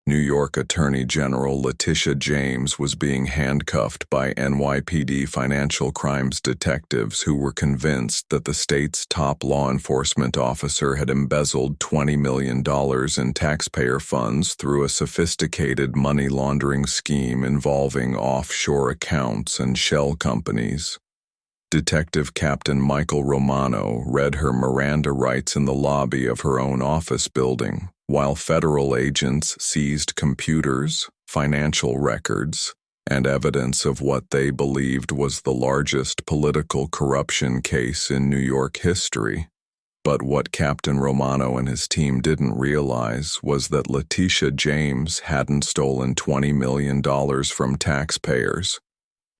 New York Attorney General Letitia James was being handcuffed by NYPD financial crimes detectives who were convinced that the state's top law enforcement officer had embezzled $20 million in taxpayer funds through a sophisticated money laundering scheme involving offshore accounts and shell companies. Detective Captain Romano read her Miranda rights in the lobby of her own office building, while federal agents seized computers, financial records, and evidence of what they believed was the largest political corruption case in New York history. But what Captain Romano and his team didn't realize was that Letitia James hadn't stolen $20 million from taxpayers.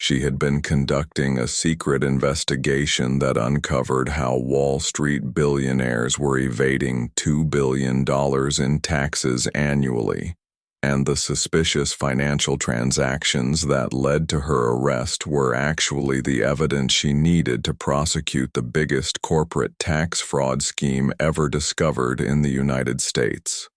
She had been conducting a secret investigation that uncovered how Wall Street billionaires were evading $2 billion in taxes annually, and the suspicious financial transactions that led to her arrest were actually the evidence she needed to prosecute the biggest corporate tax fraud scheme ever discovered in the United States.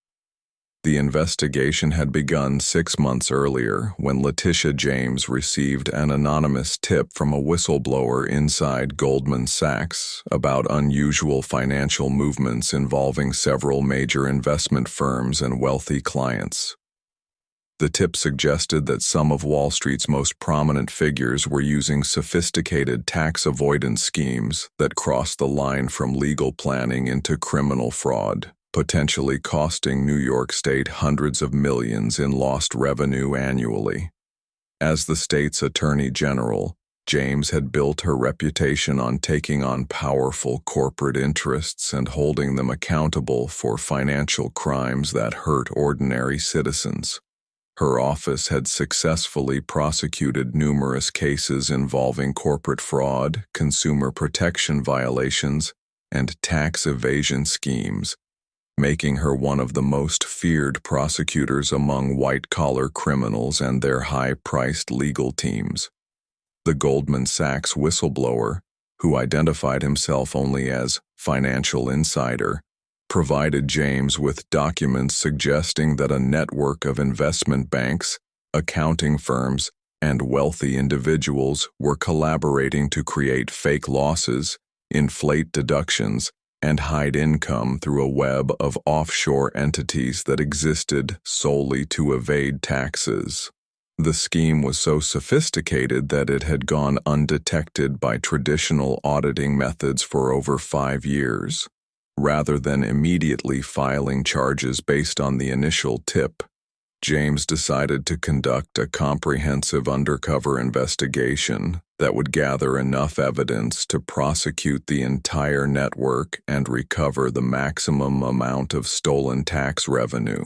The investigation had begun 6 months earlier when Letitia James received an anonymous tip from a whistleblower inside Goldman Sachs about unusual financial movements involving several major investment firms and wealthy clients. The tip suggested that some of Wall Street's most prominent figures were using sophisticated tax avoidance schemes that crossed the line from legal planning into criminal fraud, potentially costing New York State hundreds of millions in lost revenue annually. As the state's Attorney General, James had built her reputation on taking on powerful corporate interests and holding them accountable for financial crimes that hurt ordinary citizens. Her office had successfully prosecuted numerous cases involving corporate fraud, consumer protection violations, and tax evasion schemes, making her one of the most feared prosecutors among white-collar criminals and their high-priced legal teams. The Goldman Sachs whistleblower, who identified himself only as financial insider, provided James with documents suggesting that a network of investment banks, accounting firms, and wealthy individuals were collaborating to create fake losses, inflate deductions, and hide income through a web of offshore entities that existed solely to evade taxes. The scheme was so sophisticated that it had gone undetected by traditional auditing methods for over 5 years. Rather than immediately filing charges based on the initial tip, James decided to conduct a comprehensive undercover investigation that would gather enough evidence to prosecute the entire network and recover the maximum amount of stolen tax revenue.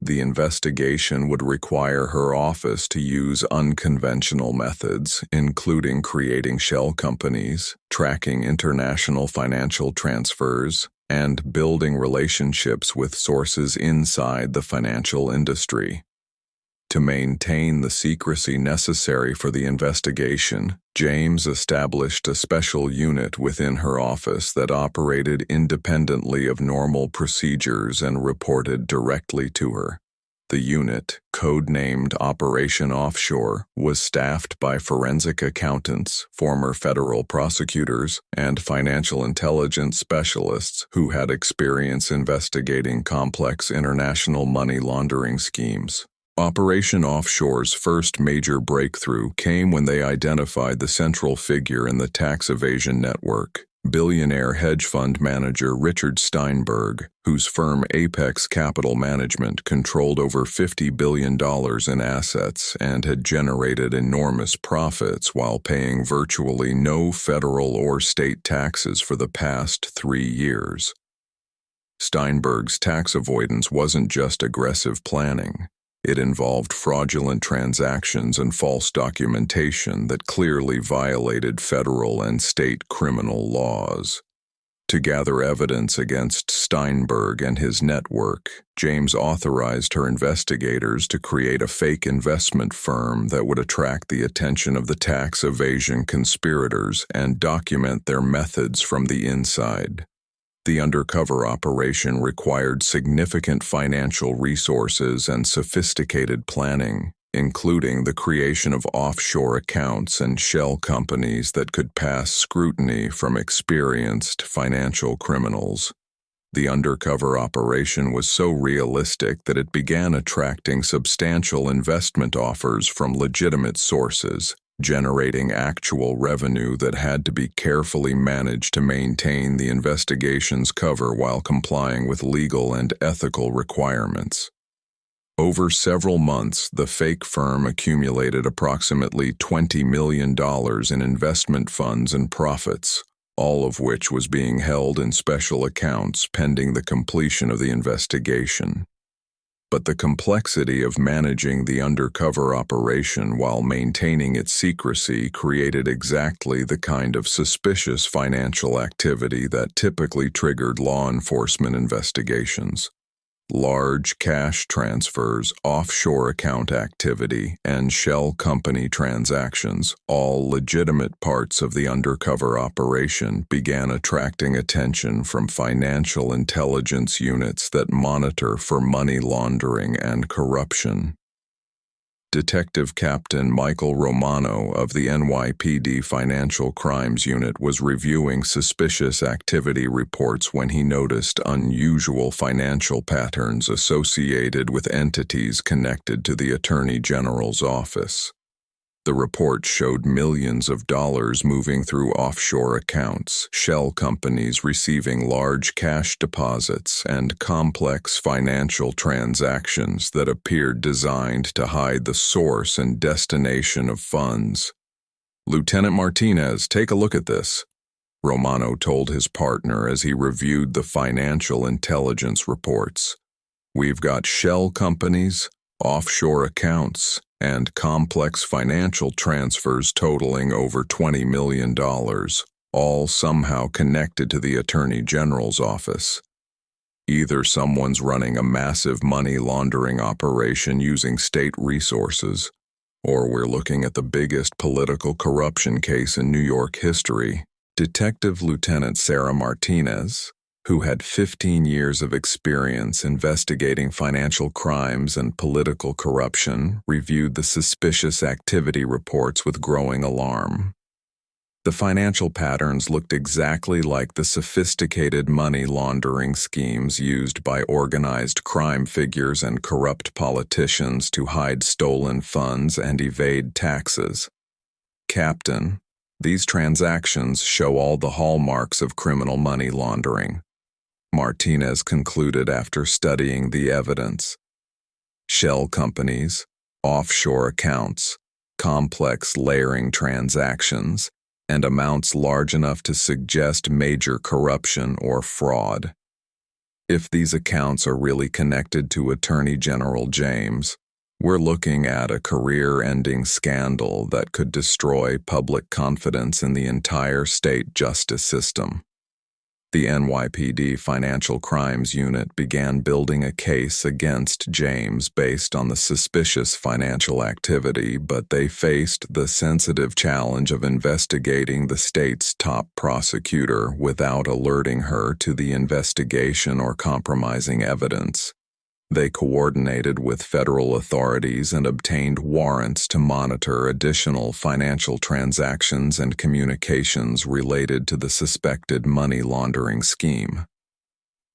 The investigation would require her office to use unconventional methods, including creating shell companies, tracking international financial transfers, and building relationships with sources inside the financial industry. To maintain the secrecy necessary for the investigation, James established a special unit within her office that operated independently of normal procedures and reported directly to her. The unit, codenamed Operation Offshore, was staffed by forensic accountants, former federal prosecutors, and financial intelligence specialists who had experience investigating complex international money laundering schemes. Operation Offshore's first major breakthrough came when they identified the central figure in the tax evasion network, billionaire hedge fund manager Richard Steinberg, whose firm Apex Capital Management controlled over $50 billion in assets and had generated enormous profits while paying virtually no federal or state taxes for the past 3 years. Steinberg's tax avoidance wasn't just aggressive planning. It involved fraudulent transactions and false documentation that clearly violated federal and state criminal laws. To gather evidence against Steinberg and his network, James authorized her investigators to create a fake investment firm that would attract the attention of the tax evasion conspirators and document their methods from the inside. The undercover operation required significant financial resources and sophisticated planning, including the creation of offshore accounts and shell companies that could pass scrutiny from experienced financial criminals. The undercover operation was so realistic that it began attracting substantial investment offers from legitimate sources, generating actual revenue that had to be carefully managed to maintain the investigation's cover while complying with legal and ethical requirements. Over several months, the fake firm accumulated approximately $20 million in investment funds and profits, all of which was being held in special accounts pending the completion of the investigation. But the complexity of managing the undercover operation while maintaining its secrecy created exactly the kind of suspicious financial activity that typically triggered law enforcement investigations. Large cash transfers, offshore account activity, and shell company transactions, all legitimate parts of the undercover operation, began attracting attention from financial intelligence units that monitor for money laundering and corruption. Detective Captain Romano of the NYPD Financial Crimes Unit was reviewing suspicious activity reports when he noticed unusual financial patterns associated with entities connected to the Attorney General's office. The report showed millions of dollars moving through offshore accounts, shell companies receiving large cash deposits, and complex financial transactions that appeared designed to hide the source and destination of funds. "Lieutenant Martinez, take a look at this," Romano told his partner as he reviewed the financial intelligence reports. "We've got shell companies, offshore accounts, and complex financial transfers totaling over $20 million, all somehow connected to the Attorney General's office. Either someone's running a massive money laundering operation using state resources, or we're looking at the biggest political corruption case in New York history." Detective Lieutenant Sarah Martinez, who had 15 years of experience investigating financial crimes and political corruption, reviewed the suspicious activity reports with growing alarm. The financial patterns looked exactly like the sophisticated money laundering schemes used by organized crime figures and corrupt politicians to hide stolen funds and evade taxes. "Captain, these transactions show all the hallmarks of criminal money laundering," Martinez concluded after studying the evidence. "Shell companies, offshore accounts, complex layering transactions, and amounts large enough to suggest major corruption or fraud. If these accounts are really connected to Attorney General James, we're looking at a career-ending scandal that could destroy public confidence in the entire state justice system." The NYPD Financial Crimes Unit began building a case against James based on the suspicious financial activity, but they faced the sensitive challenge of investigating the state's top prosecutor without alerting her to the investigation or compromising evidence. They coordinated with federal authorities and obtained warrants to monitor additional financial transactions and communications related to the suspected money laundering scheme.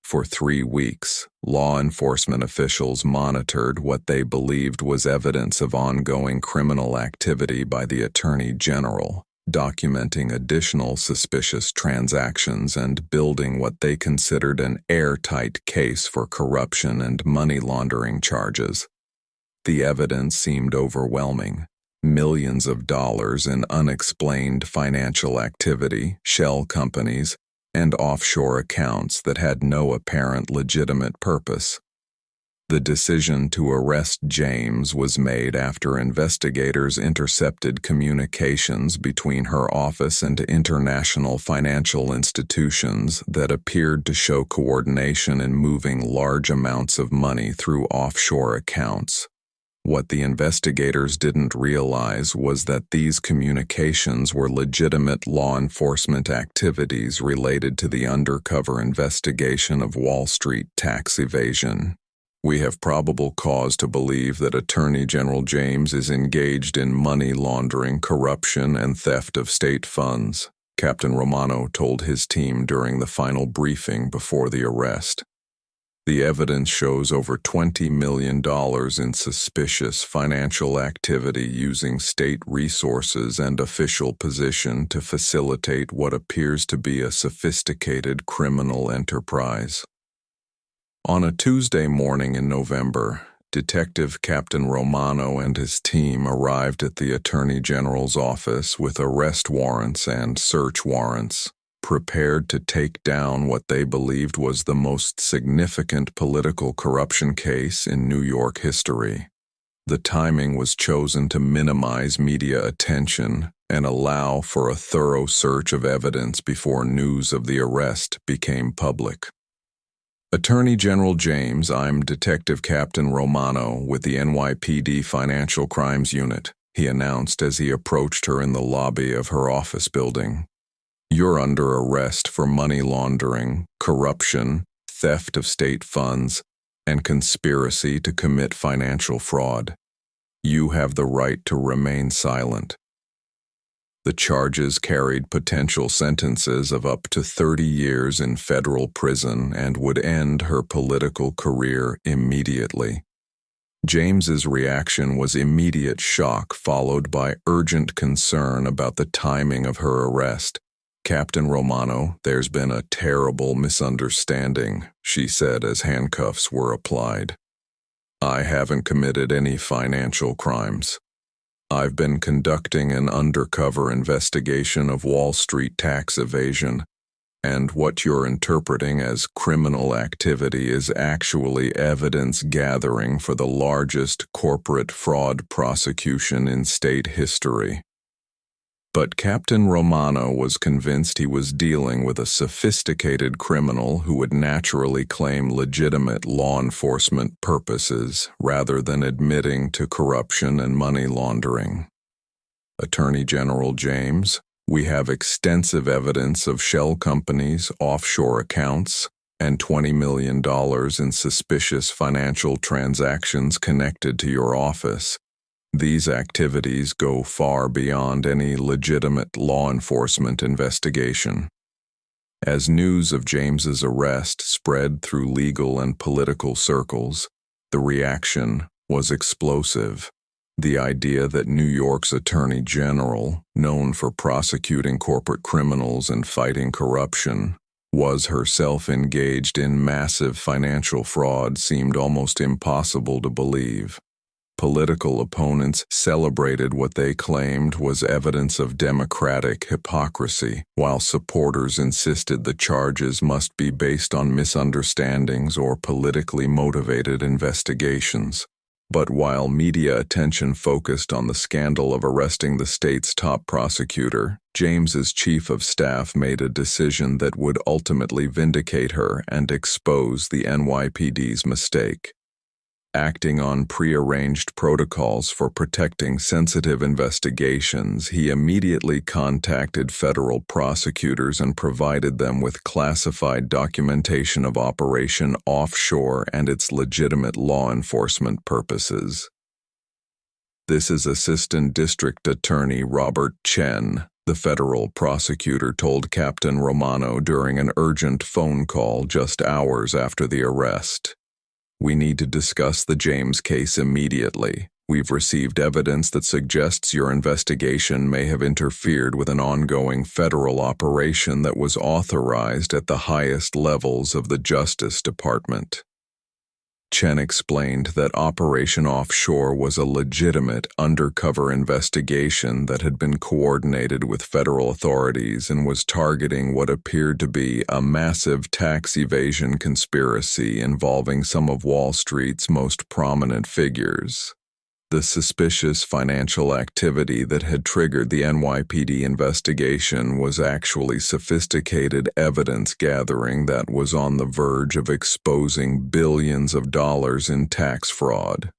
For 3 weeks, law enforcement officials monitored what they believed was evidence of ongoing criminal activity by the Attorney General, documenting additional suspicious transactions and building what they considered an airtight case for corruption and money laundering charges. The evidence seemed overwhelming. Millions of dollars in unexplained financial activity, shell companies, and offshore accounts that had no apparent legitimate purpose. The decision to arrest James was made after investigators intercepted communications between her office and international financial institutions that appeared to show coordination in moving large amounts of money through offshore accounts. What the investigators didn't realize was that these communications were legitimate law enforcement activities related to the undercover investigation of Wall Street tax evasion. We have probable cause to believe that Attorney General James is engaged in money laundering, corruption, and theft of state funds, Captain Romano told his team during the final briefing before the arrest. The evidence shows over $20 million in suspicious financial activity using state resources and official position to facilitate what appears to be a sophisticated criminal enterprise. On a Tuesday morning in November, Detective Captain Romano and his team arrived at the Attorney General's office with arrest warrants and search warrants, prepared to take down what they believed was the most significant political corruption case in New York history. The timing was chosen to minimize media attention and allow for a thorough search of evidence before news of the arrest became public. Attorney General James, I'm Detective Captain Romano with the NYPD Financial Crimes Unit, he announced as he approached her in the lobby of her office building. You're under arrest for money laundering, corruption, theft of state funds, and conspiracy to commit financial fraud. You have the right to remain silent. The charges carried potential sentences of up to 30 years in federal prison and would end her political career immediately. James's reaction was immediate shock, followed by urgent concern about the timing of her arrest. Captain Romano, there's been a terrible misunderstanding, she said as handcuffs were applied. I haven't committed any financial crimes. I've been conducting an undercover investigation of Wall Street tax evasion, and what you're interpreting as criminal activity is actually evidence gathering for the largest corporate fraud prosecution in state history. But Captain Romano was convinced he was dealing with a sophisticated criminal who would naturally claim legitimate law enforcement purposes rather than admitting to corruption and money laundering. Attorney General James, we have extensive evidence of shell companies, offshore accounts, and $20 million in suspicious financial transactions connected to your office. These activities go far beyond any legitimate law enforcement investigation. As news of James's arrest spread through legal and political circles, the reaction was explosive. The idea that New York's Attorney General, known for prosecuting corporate criminals and fighting corruption, was herself engaged in massive financial fraud seemed almost impossible to believe. Political opponents celebrated what they claimed was evidence of democratic hypocrisy, while supporters insisted the charges must be based on misunderstandings or politically motivated investigations. But while media attention focused on the scandal of arresting the state's top prosecutor, James's chief of staff made a decision that would ultimately vindicate her and expose the NYPD's mistake. Acting on prearranged protocols for protecting sensitive investigations, he immediately contacted federal prosecutors and provided them with classified documentation of Operation Offshore and its legitimate law enforcement purposes. This is Assistant District Attorney Robert Chen, the federal prosecutor told Captain Romano during an urgent phone call just hours after the arrest. We need to discuss the James case immediately. We've received evidence that suggests your investigation may have interfered with an ongoing federal operation that was authorized at the highest levels of the Justice Department. Chen explained that Operation Offshore was a legitimate undercover investigation that had been coordinated with federal authorities and was targeting what appeared to be a massive tax evasion conspiracy involving some of Wall Street's most prominent figures. The suspicious financial activity that had triggered the NYPD investigation was actually sophisticated evidence gathering that was on the verge of exposing billions of dollars in tax fraud.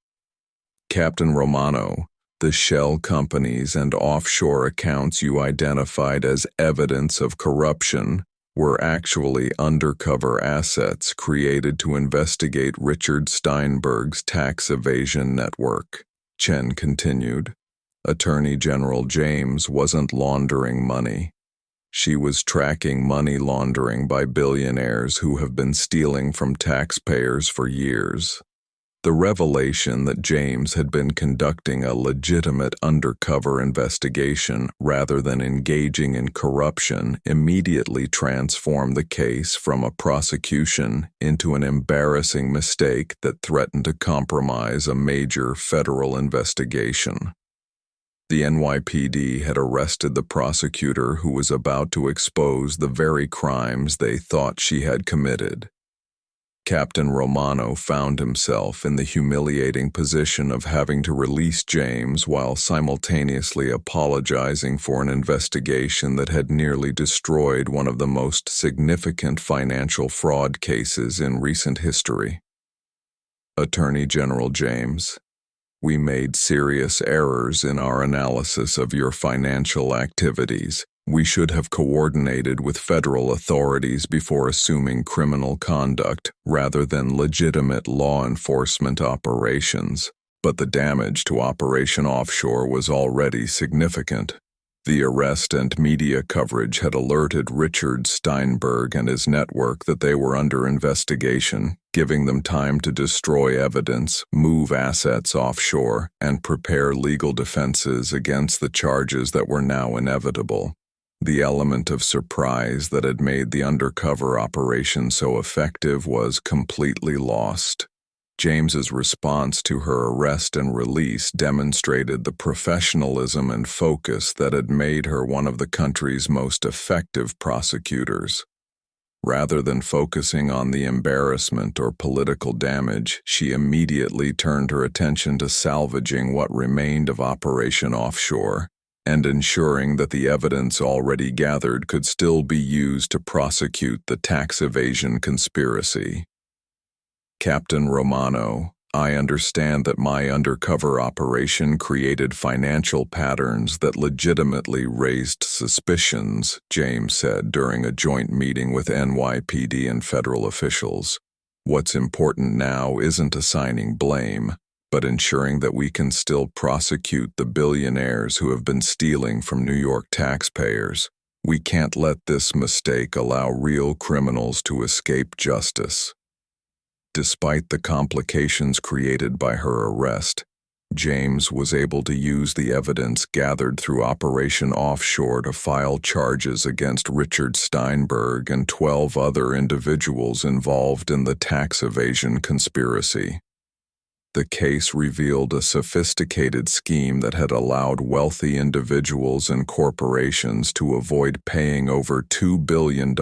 Captain Romano, the shell companies and offshore accounts you identified as evidence of corruption were actually undercover assets created to investigate Richard Steinberg's tax evasion network. Chen continued. Attorney General James wasn't laundering money. She was tracking money laundering by billionaires who have been stealing from taxpayers for years. The revelation that James had been conducting a legitimate undercover investigation rather than engaging in corruption immediately transformed the case from a prosecution into an embarrassing mistake that threatened to compromise a major federal investigation. The NYPD had arrested the prosecutor who was about to expose the very crimes they thought she had committed. Captain Romano found himself in the humiliating position of having to release James while simultaneously apologizing for an investigation that had nearly destroyed one of the most significant financial fraud cases in recent history. Attorney General James, we made serious errors in our analysis of your financial activities. We should have coordinated with federal authorities before assuming criminal conduct rather than legitimate law enforcement operations. But the damage to Operation Offshore was already significant. The arrest and media coverage had alerted Richard Steinberg and his network that they were under investigation, giving them time to destroy evidence, move assets offshore, and prepare legal defenses against the charges that were now inevitable. The element of surprise that had made the undercover operation so effective was completely lost. James's response to her arrest and release demonstrated the professionalism and focus that had made her one of the country's most effective prosecutors. Rather than focusing on the embarrassment or political damage, she immediately turned her attention to salvaging what remained of Operation Offshore and ensuring that the evidence already gathered could still be used to prosecute the tax evasion conspiracy. Captain Romano, I understand that my undercover operation created financial patterns that legitimately raised suspicions, James said during a joint meeting with NYPD and federal officials. What's important now isn't assigning blame, but ensuring that we can still prosecute the billionaires who have been stealing from New York taxpayers. We can't let this mistake allow real criminals to escape justice. Despite the complications created by her arrest, James was able to use the evidence gathered through Operation Offshore to file charges against Richard Steinberg and 12 other individuals involved in the tax evasion conspiracy. The case revealed a sophisticated scheme that had allowed wealthy individuals and corporations to avoid paying over $2 billion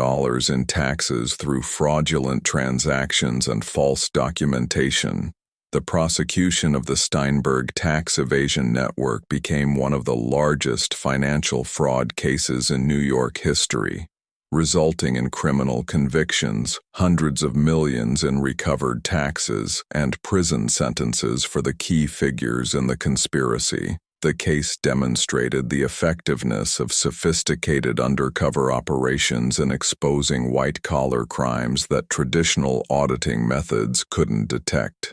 in taxes through fraudulent transactions and false documentation. The prosecution of the Steinberg tax evasion network became one of the largest financial fraud cases in New York history, resulting in criminal convictions, hundreds of millions in recovered taxes, and prison sentences for the key figures in the conspiracy. The case demonstrated the effectiveness of sophisticated undercover operations in exposing white-collar crimes that traditional auditing methods couldn't detect.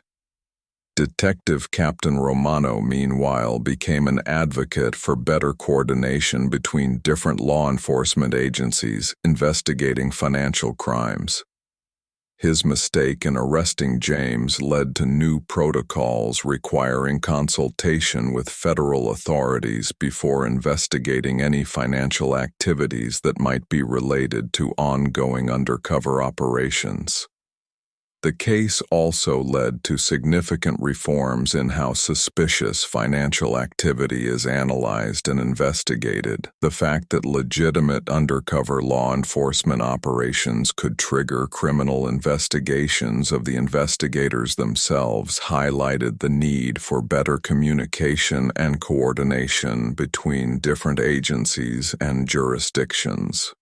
Detective Captain Romano, meanwhile, became an advocate for better coordination between different law enforcement agencies investigating financial crimes. His mistake in arresting James led to new protocols requiring consultation with federal authorities before investigating any financial activities that might be related to ongoing undercover operations. The case also led to significant reforms in how suspicious financial activity is analyzed and investigated. The fact that legitimate undercover law enforcement operations could trigger criminal investigations of the investigators themselves highlighted the need for better communication and coordination between different agencies and jurisdictions.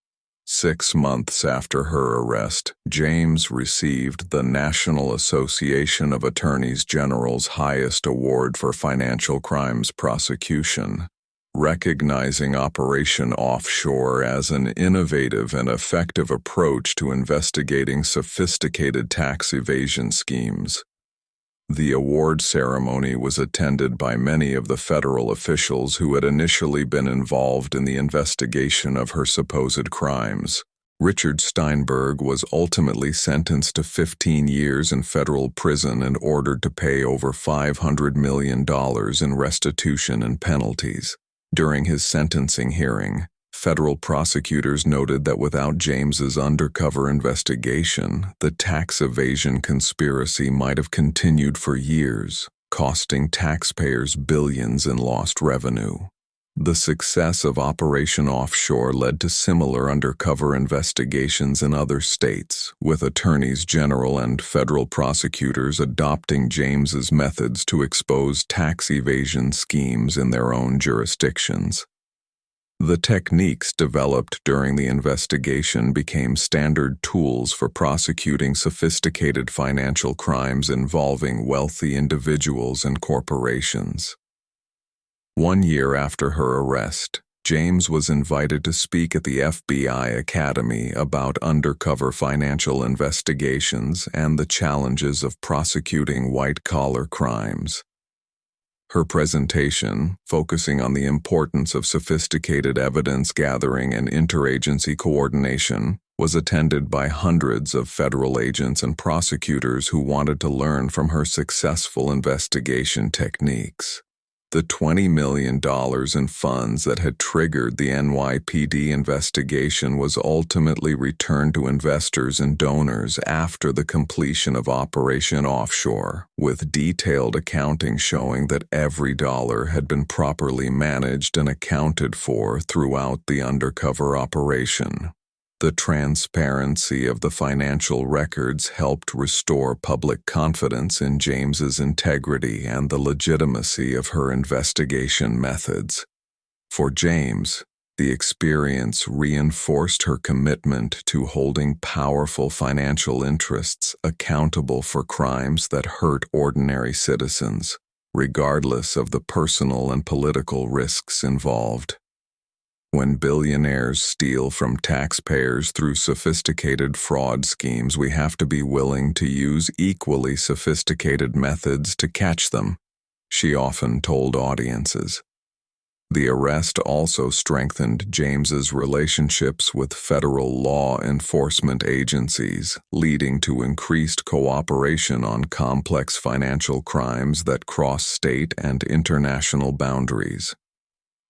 6 months after her arrest, James received the National Association of Attorneys General's highest award for financial crimes prosecution, recognizing Operation Offshore as an innovative and effective approach to investigating sophisticated tax evasion schemes. The award ceremony was attended by many of the federal officials who had initially been involved in the investigation of her supposed crimes. Richard Steinberg was ultimately sentenced to 15 years in federal prison and ordered to pay over $500 million in restitution and penalties. During his sentencing hearing, federal prosecutors noted that without James's undercover investigation, the tax evasion conspiracy might have continued for years, costing taxpayers billions in lost revenue. The success of Operation Offshore led to similar undercover investigations in other states, with attorneys general and federal prosecutors adopting James's methods to expose tax evasion schemes in their own jurisdictions. The techniques developed during the investigation became standard tools for prosecuting sophisticated financial crimes involving wealthy individuals and corporations. 1 year after her arrest, James was invited to speak at the FBI Academy about undercover financial investigations and the challenges of prosecuting white-collar crimes. Her presentation, focusing on the importance of sophisticated evidence gathering and interagency coordination, was attended by hundreds of federal agents and prosecutors who wanted to learn from her successful investigation techniques. The $20 million in funds that had triggered the NYPD investigation was ultimately returned to investors and donors after the completion of Operation Offshore, with detailed accounting showing that every dollar had been properly managed and accounted for throughout the undercover operation. The transparency of the financial records helped restore public confidence in James's integrity and the legitimacy of her investigation methods. For James, the experience reinforced her commitment to holding powerful financial interests accountable for crimes that hurt ordinary citizens, regardless of the personal and political risks involved. When billionaires steal from taxpayers through sophisticated fraud schemes, we have to be willing to use equally sophisticated methods to catch them, she often told audiences. The arrest also strengthened James's relationships with federal law enforcement agencies, leading to increased cooperation on complex financial crimes that cross state and international boundaries.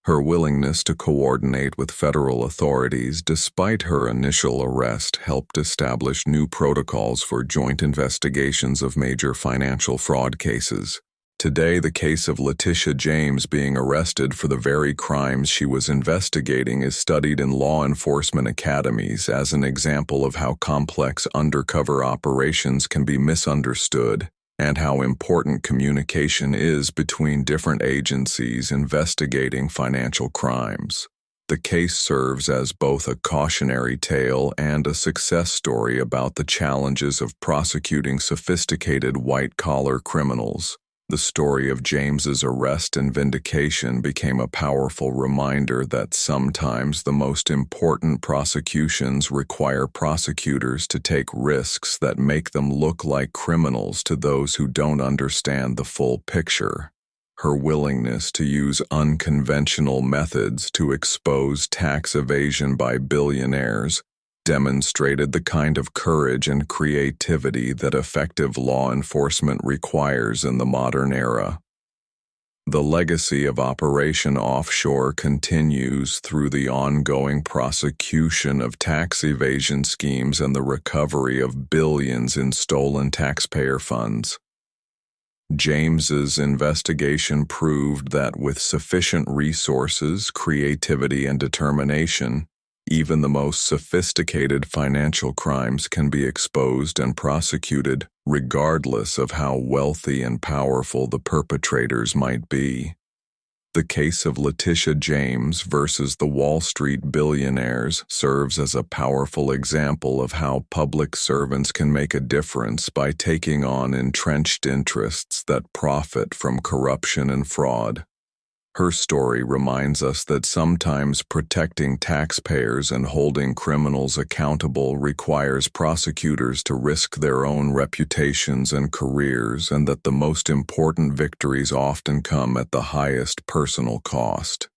Her willingness to coordinate with federal authorities despite her initial arrest helped establish new protocols for joint investigations of major financial fraud cases. Today, the case of Letitia James being arrested for the very crimes she was investigating is studied in law enforcement academies as an example of how complex undercover operations can be misunderstood, and how important communication is between different agencies investigating financial crimes. The case serves as both a cautionary tale and a success story about the challenges of prosecuting sophisticated white-collar criminals. The story of James's arrest and vindication became a powerful reminder that sometimes the most important prosecutions require prosecutors to take risks that make them look like criminals to those who don't understand the full picture. Her willingness to use unconventional methods to expose tax evasion by billionaires demonstrated the kind of courage and creativity that effective law enforcement requires in the modern era. The legacy of Operation Offshore continues through the ongoing prosecution of tax evasion schemes and the recovery of billions in stolen taxpayer funds. James's investigation proved that with sufficient resources, creativity, and determination, even the most sophisticated financial crimes can be exposed and prosecuted, regardless of how wealthy and powerful the perpetrators might be. The case of Letitia James versus the Wall Street billionaires serves as a powerful example of how public servants can make a difference by taking on entrenched interests that profit from corruption and fraud. Her story reminds us that sometimes protecting taxpayers and holding criminals accountable requires prosecutors to risk their own reputations and careers, and that the most important victories often come at the highest personal cost.